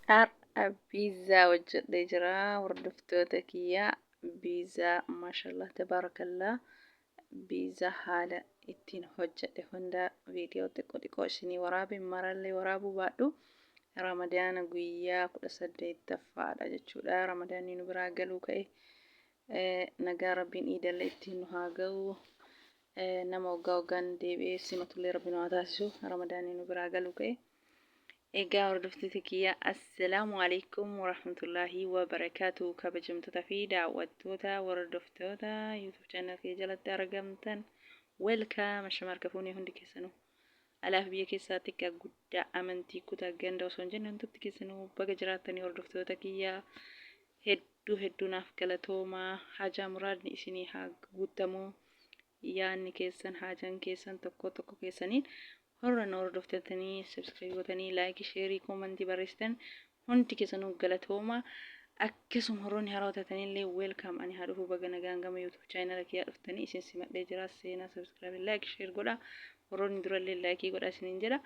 Har'a piizaa hojjedhee jira. Hordoftoota kiyya piizaa maashaallah tabaarakallaa piizaa haala ittiin hojjedhe hunda viidiyoo xiqqoo isinii waraabin marallee waraabuu baadhu ramadaana guyyaa 18ffaadha jechuudha. Ramadaanni nu biraa galuu ka'e nagaa rabbiin iidallee ittiin nu haa ga'u. Nama waggaa waggaan deebi'ee simatullee rabbi nu haa taasisu. Ramadaanni nu biraa galuu ka'e. Egaa hordoftoota kiyya assalaamu alaikum warahmatullaahi wabarakaatu. Kabajamtoota fi daawwattoota hordoftoota yuutuub chaanal kee jalatti argamtan welkaam shamarka fuunee hundi keessanuu alaaf biyya keessaatti akka guddaa amantii kutaa ganda osoo hin jenne hundatti keessanuu baga jiraattanii hordoftoota kiyya hedduu naaf galatoomaa. Hajaa muraadni isinii haa guutamu. Yaanni keessan hajaan keessan tokko keessaniin warra nu hordoftatanii subscribe gootanii laayikii sheerii koomentii barreessitan hundi keessanuu galatooma. Akkasuma horoonni haraawwatatanii illee weelkaam ani haa dhufu baga nagaan gama yuutuub chaanala kiyyaa dhuftanii isin simadhee jira. Seenaa subscribe laayikii sheer godha. Horoonni durallee laayikii godha isiniin jedha.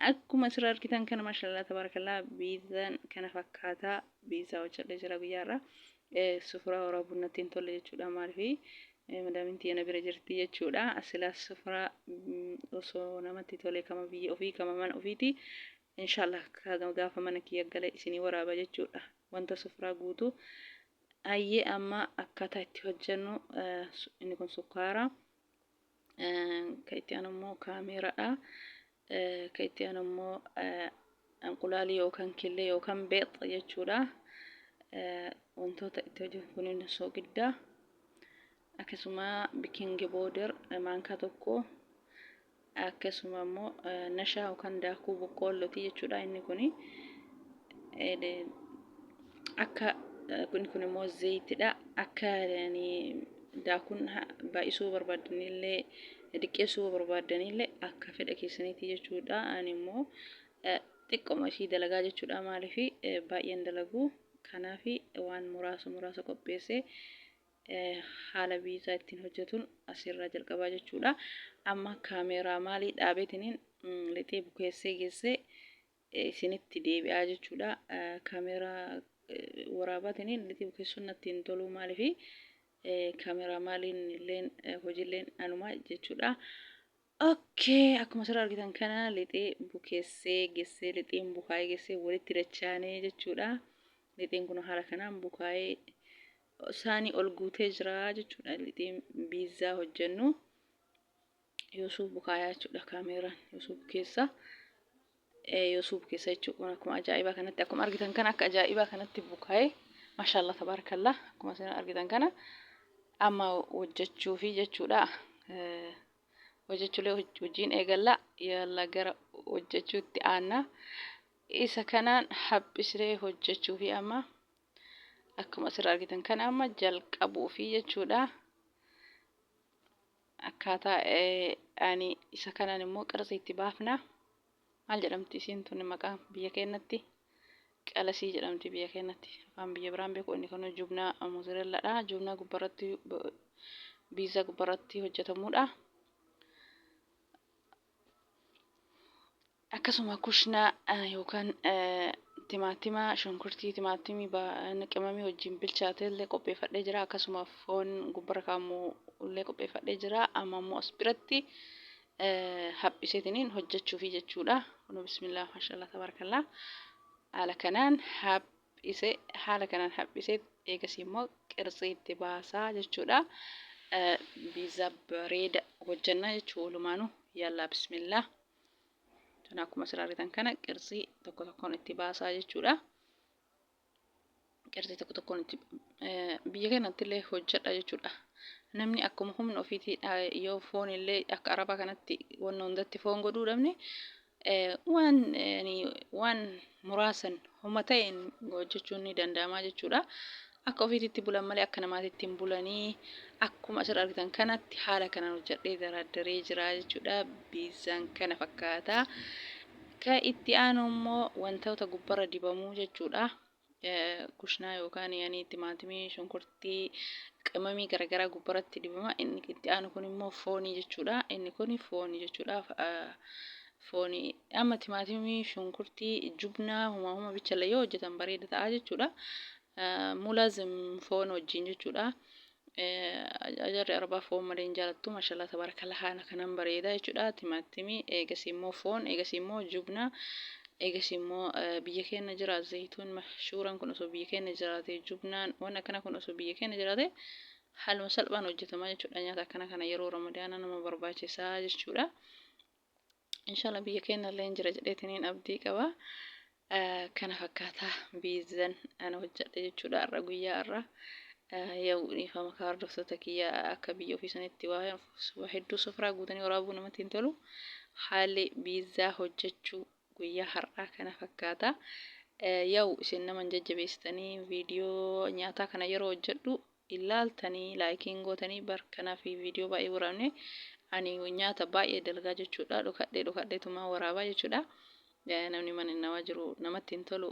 Akkuma asirraa argitan kana maashaallah tabaarakallaa piizaan kana fakkaataa piizaa hojjedhee jira guyyaarra. Sufuraa waraabuu natti hin tolle jechuudha maaliif madaamin tiyana bira jirti jechuudha. Asilaas sufuraa osoo namatti tole kama biyya ofii kama mana ofiiti. Inshaallah gaafa mana kiyya galee isinii waraaba jechuudha. Wanta sufuraa guutuu ayyee amma akkaataa itti hojjennu inni kun sukkaara. Kan itti aanu immoo kaameeraadha. Kan itti aanu immoo anqulaalii yookaan killee yookaan beexa jechuudha. Wantoota itti hojjennu kunneen soogidda. Akkasuma bikingi booder maankaa tokko. Akkasuma immoo nashaa yookaan daakuu boqqoollooti jechuudha. Inni kuni akka kun immoo zayitidha. Akka daakuun baay'isuu barbaadanillee diqqeessuu barbaadanillee akka fedha keessaniiti jechuudha. Ani immoo xiqqooma ishii dalagaa jechuudha. Maaliif baay'een dalaguu kanaaf waan muraasa qopheessee haala piizaa ittiin hojjetuun asirraa jalqabaa jechuudha. Amma kaameeraa maalii dhaabeetiniin lixee bukeessee geessee isinitti deebi'aa jechuudha. Kaameeraa waraabaatiniin lixee bukeessuun natti hin tolu maaliif kaameeraa maaliin illeen hojiilleen anumaa jechuudha. Okay, akkuma asirraa argitan kana lixee bukeessee geessee lixeen bukaayee geessee walitti dachaanee jechuudha. Lixeen kun haala kanaan bukaayee saanii ol guutee jira jechuudha. Lixeen piizaa hojjennu yoosuu bukaayaa jechuudha. Kaameeraan yoosuu bukeessa jechuudha. Akkuma ajaa'ibaa kanatti akkuma argitan kana akka ajaa'ibaa kanatti bukaayee maashaallah tabaarakallaa akkuma isin argitan kana amma hojjechuufi jechuudha. Hojjechuulee hojiin eegalla yalla gara hojjechuutti aanna. Isa kanaan haphisree hojjechuufi amma akkuma asirraa argitan kana amma jalqabuufi jechuudha. Akkaataa ani isa kanaan immoo qarsa itti baafna. Maal jedhamti isiin tun maqaan biyya keenyatti? Qalasii jedhamti biyya keenyatti. Afaan biyya biraan beeku inni kun jubnaa mozoreellaadha. Jubnaa gubbarratti piizaa gubbarratti hojjetamudha. Akkasuma kushnaa yookaan timaatima shunkurtii timaatimii qimamii wajjin bilchaatee illee qopheeffadhee jira. Akkasuma foon gubbara kaamuu illee qopheeffadhee jira. Amma immoo as biratti haphiseetiniin hojjechuufi jechuudha. Kun bismillah maashaallah tabaarakallaa. Haala kanaan haphisee eegasii immoo qirsii itti baasaa jechuudha. Piizaa bareeda hojjenna jechuudha. Walumaanuu yallaa bismillah. Akkuma asirraa argitan kana qirsii tokkoon itti baasaa jechuudha. Qirsii tokkoon itti biyya keenyatti illee hojjedha jechuudha. Namni akkuma humna ofiitii yoo foon illee akka arabaa kanatti wanna hundatti foon godhuu dhabne waan muraasan humna ta'een hojjechuun ni danda'ama jechuudha. Akka ofiitti bulan malee akka namaatitti hin bulanii akkuma asirraa argitan kanatti haala kanaan hojjedhee daradaree jira jechuudha. Piizaan kana fakkaata. Kan itti aanu immoo wantoota gubbarra dibamuu jechuudha. Kushnaa yookaan timaatimii shunkurtii qimamii garaagaraa gubbarratti dibama. Inni itti aanu kun immoo foonii jechuudha. Inni kun foonii jechuudha. foonii amma timaatimii shunkurtii jubnaa huma bichala yoo hojjetan bareeda ta'a jechuudha. Mulazim foon wajjin jechuudha. Ajarri arbaa foon malee hin jaalattu mashallah tabarakallah haala kanan bareeda jechuudha. Timaatimii eegas immoo foon eegas immoo jubnaa eegas immoo biyya keenya jira zayituun mashhuuraan kun osoo biyya keenya jiraate jubnaan waan akkana kun osoo biyya keenya jiraate haaluma salphaan hojjetama jechuudha. Nyaata akkana kana yeroo ramadaanaa nama barbaachisaa jechuudha. Inshallah biyya keenya illee jira jedheetiniin abdii qaba. Kana fakkaata biizaan ana hojjedhe jechuudha har'a guyyaa har'a. Yoo dhiifama hordoftoota kiyya akka biyya ofii sanitti waa hedduu sofraa guutanii waraabuu namatti hin tolu. Haalli biizaa hojjechuu guyyaa har'aa kana fakkaata. Yoo isin nama jajjabeessitanii viidiyoo nyaataa kana yeroo hojjedhu ilaaltanii laayikiin gootanii barkanaa fi viidiyoo baay'ee waraabne ani nyaata baay'ee dalagaa jechuudha. Dhokadheetumaa waraabaa jechuudha. Namni mana namaa jiru namatti hin tolu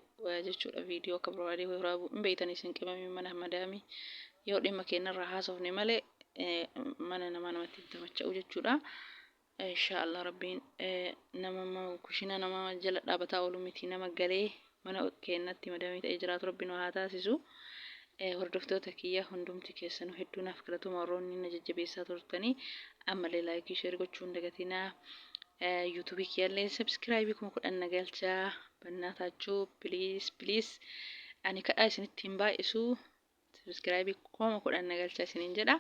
jechuudha. Viidiyoo akka barbaadee waraabuu hin beeytanii isin qimamii mana madaamii yoo dhimma keenyarraa haasofne malee mana namaa namatti hin tamacha'u jechuudha. Inshaallah rabbiin nama kushina nama jala dhaabataa oolu miti nama galee mana keenyatti madaamii ta'ee jiraatu rabbiin haa taasisu. Hordoftoota kiyya hundumti keessanuu hedduu naaf galatuma warroonni na jajjabeessaa turtanii ammallee laayikii sheer gochuun dagatinaa. YouTube kiyallee subscribe kuma kudhan nagalchaa bannaataachuu please ani kadhaa isinitti hin baay'isu subscribe kuma kudhan nagalchaa isiniin jedha.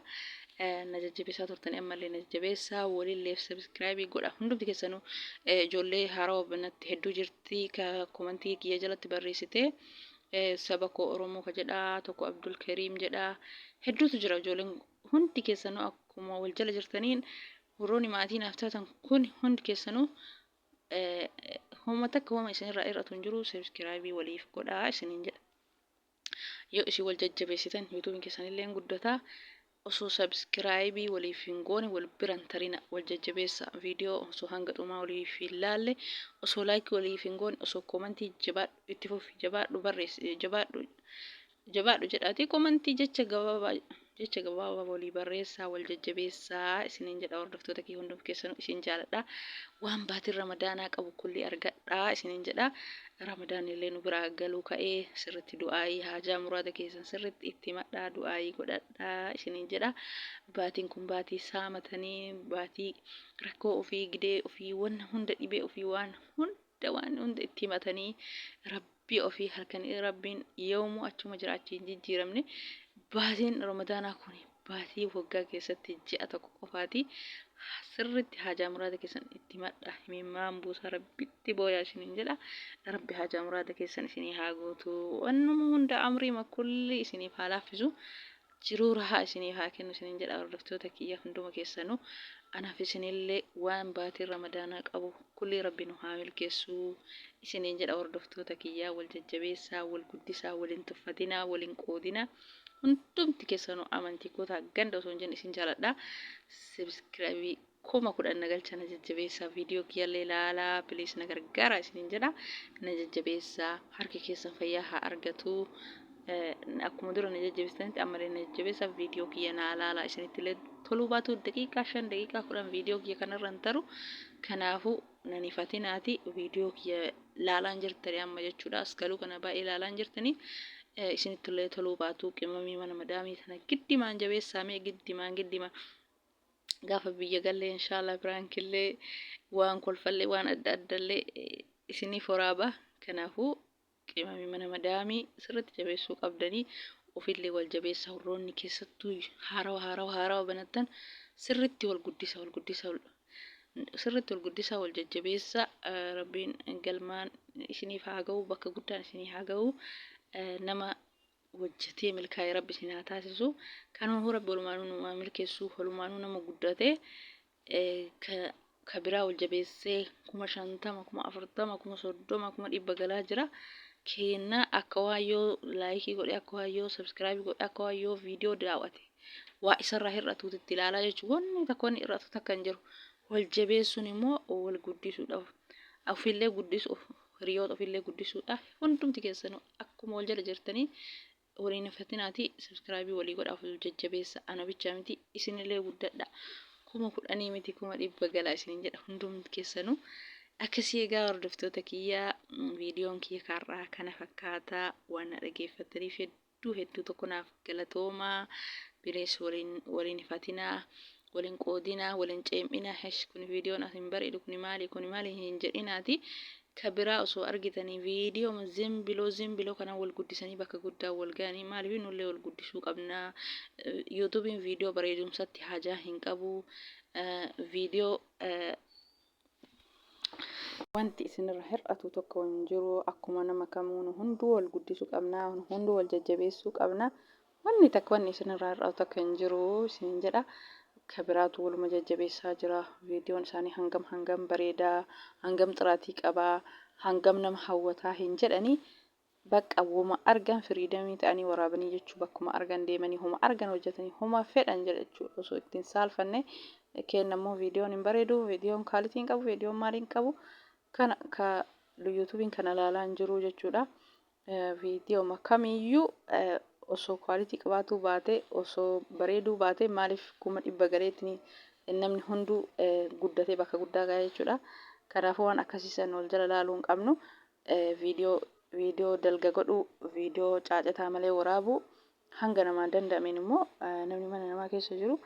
Na jajjabeessaa turtanii ammallee na jajjabeessaa walillee subscribe godha hundumti keessanuu ijoollee haaraa banatti hedduu jirti ka komentii kiyya jalatti barreessitee saba koo Oromoo ka jedhaa tokko Abdul Karim jedhaa hedduutu jira ijoolleen hundi keessanuu akkuma wal jala jirtaniin warroonni maatii naaf taatan kun hundi keessanuu homa takka homa isinirraa irratu hin jiru subscribe waliif godhaa isiniin jedha. Yoo isin wal jajjabeessitan YouTube keessanillee guddataa osoo subscribe waliif hin goone wal biran tarina wal jajjabeessa viidiyoo osoo hanga dhumaa waliif hin laalle osoo like waliif hin goone osoo komentii jabaadhu itti fufi jabaadhu barreessi jabaadhu jedhaati komentii jecha gabaabaa walii barreessaa wal jajjabeessaa isiniin jedha. Hordoftoota kee hundum keessanuu isin jaaladha. Waan baatiin ramadaanaa qabu kulli argadhaa isiniin jedha. Ramadaan illee nu biraa galuu ka'ee sirriitti du'aayii haajaa muraada keessan sirriitti itti madhaa du'aayii godhadhaa isiniin jedha. Baatiin kun baatii saamatanii baatii rakkoo ofii gidee ofii waan hunda dhibee ofii waan hunda itti himatanii rabbii ofii halkanii rabbiin yoomuu achuma jiraachiin jijjiiramne baatiin ramadaanaa kun baatii waggaa keessatti ji'a tokko qofaati. Sirriitti haajaa muraada keessan itti madha himimmaan buusaa rabbitti booyaa isiniin jedha. Rabbi haajaa muraada keessan isinii haa guutu wannuma hunda amrii makulli isiniif haa laaffisu jiruu rahaa isiniif haa kennu isiniin jedha. Hordoftoota kiyya hunduma keessanuu anaaf isinillee waan baatiin ramadaanaa qabu kulli rabbi nu haa milkeessu isiniin jedha. Hordoftoota kiyya wal jajjabeessaa wal guddisaa waliin tuffatinaa waliin qoodinaa. Hundumti keessanuu amantii kootaa ganda osoo hin jenne isin jaaladha. Subscribe kuma kudhan nagalcha na jajjabeessaa viidiyoo kiyyallee ilaalaa please na gargaara isiniin jedha. Na jajjabeessaa harki keessan fayyaa haa argatu. Akkuma dura na jajjabeessanitti ammallee na jajjabeessaa viidiyoo kiyya na ilaalaa isinitti illee toluu baatu daqiiqaa 5 daqiiqaa 10 viidiyoo kiyya kanarra hin taru. Kanaafuu nani fatinaati viidiyoo kiyya ilaalaan jirtanii amma jechuudha. As galuu kana baay'ee ilaalaan jirtanii. Isinitti illee toluu baatu qimamii mana madaamii sana giddimaan jabeessamee giddimaan gaafa biyya gallee inshaallah biraankillee waan kolfallee waan adda addallee isiniif waraaba. Kanaafuu qimamii mana madaamii sirriitti jabeessuu qabdanii ofillee wal jabeessa warroonni keessattuu haarawaa banattan sirriitti wal guddisa wal jajjabeessa rabbiin galmaan isiniif haa ga'u bakka guddaan isinii haa ga'u. Nama hojjetee milkaa'ee rabbi isin haa taasisu. Kanuma rabbi walumaanuu nama milkeessu walumaanuu nama guddatee ka biraa wal jabeessee 50,000 40,000 30,000 100 galaa jira. Keenna akka waayyoo laayikii godhee akka waayyoo subscribe godhee akka waayyoo viidiyoo daawwate waa isarraa hir'atuutti itti ilaalaa jechuudha. Wanni tokko inni hir'atu takka hin jiru. Wal jabeessuun immoo wal guddisuudhaaf ofillee guddisuuf hiriyoota ofillee guddisuudhaaf hundumti keessanuu akkuma wal jala jirtanii waliin fatinaati subscribe walii godhaaf wal jajjabeessa. Ana bicha miti isinillee guddadha. Kuma kudhanii miti kuma 100 galaa isiniin jedha hundumti keessanuu. akkasii egaa hordoftoota kiyyaa viidiyoon kiyya karraa kana fakkaataa waan dhaggeeffataniif hedduu tokko naaf galatoomaa binees waliin hifatinaa waliin qoodinaa waliin ceem'inaa hesh kun viidiyoon asin bareedu kun maali hin jedhinaati kabiraa osoo argitanii viidiyoo zimbiloo kana wal guddisanii bakka guddaa wal ga'anii maaliif nullee wal guddisuu qabnaa yuutuubiin viidiyoo bareedumsatti hajaa hin qabu viidiyoo wanti isinirra hir'atu tokko hin jiru akkuma nama kamuun hunduu wal guddisuu qabna hunduu wal jajjabeessuu qabna wanni isinirra hir'atu tokko hin jiru isin jedha kabiraatu waluma jajjabeessaa jira viidiyoon isaanii hangam bareedaa hangam xiraatii qabaa hangam nama hawwataa hin jedhanii bakka wuma argan firiidamii ta'anii waraabanii jechuu bakkuma argan deemanii homa argan hojjetanii homa fedhan jedhachuu osoo ittiin saalfanne kennammoo viidiyoon hin bareedu viidiyoon kaalitiin qabu viidiyoon maaliin qabu kana ka yuutuubiin kana ilaalaan jiru jechuudha viidiyoo kamiyyuu osoo quality qabaatu baate osoo bareedu baate maaliif kuma dhibba gareetini namni hunduu guddatee bakka guddaa ga'a jechuudha kanaafuu waan akkasiisan wal jala laaluun qabnu viidiyoo dalga godhu viidiyoo caacataa malee waraabu hanga namaa danda'ameen immoo namni mana namaa keessa jiru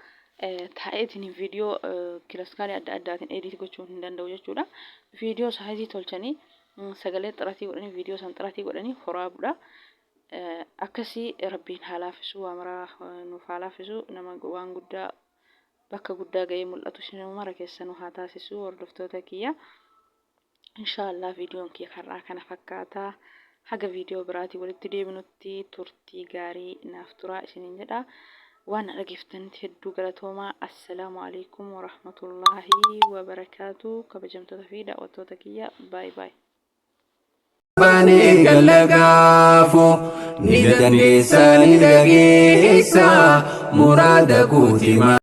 taa'eetiin viidiyoo kilaskaalee adda addaatiin edit gochuu hin danda'u jechuudha viidiyoo saayizii tolchanii sagalee xiratii godhanii viidiyoo san xiratii godhanii waraabuudha akkasii rabbiin haalaafisu waamaraa nuuf haalaafisu nama waan guddaa bakka guddaa ga'ee mul'atu sinuma mara keessanuu haa taasisu hordoftoota kiyya inshallah viidiyoon kiyya karraa kana fakkaataa haga viidiyoo biraatii walitti deebinutti turtii gaarii naaf turaa isiniin jedha waan dhaggeeffatanitti hedduu galatoomaa assalaamu alaykum warahmatullaahi wabarakaatu kabajamtoota fi daawwattoota kiyya baay baay Bani galagaafu ni dandeessa ni dhageessa muraada guutima.